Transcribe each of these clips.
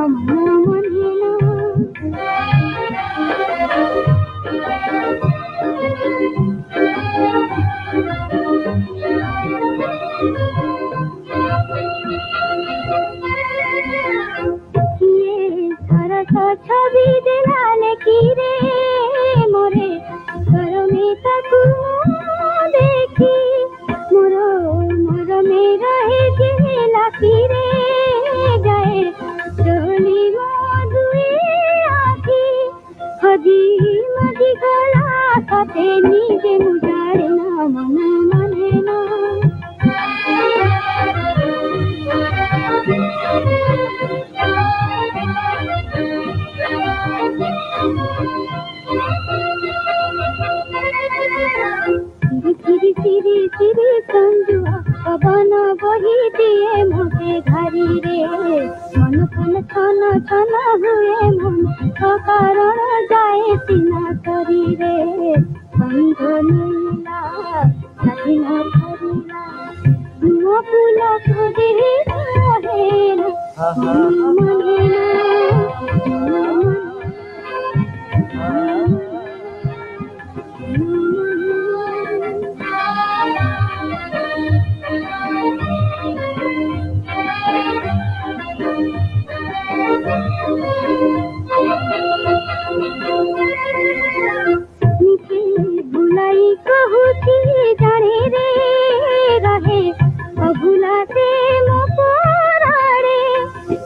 मन मने छवि दिलाने की रे मोरे घर में ताकू देखी मोरो मोरो में रहे जिला की रे जाए चली मधुए आखी हजी मजी गला साथे नीचे मुजारे ना मन मने ना सिरी सिरी सिरी संजुआ पवन बही दिए मोटे घारी रे मन फन छन छन हुए मन कारण जाए सीना करी रे संग नीला कठिन करिला नुआ फूल खोदे रहे मन मने भुलाई कहूती जाने रे रहे अभुला से मोराड़े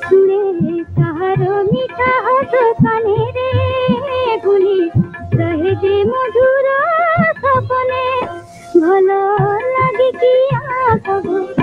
सुने तारो मीठा हस काने रे भूली रहे जे मधुर सपने भल लगे कि आ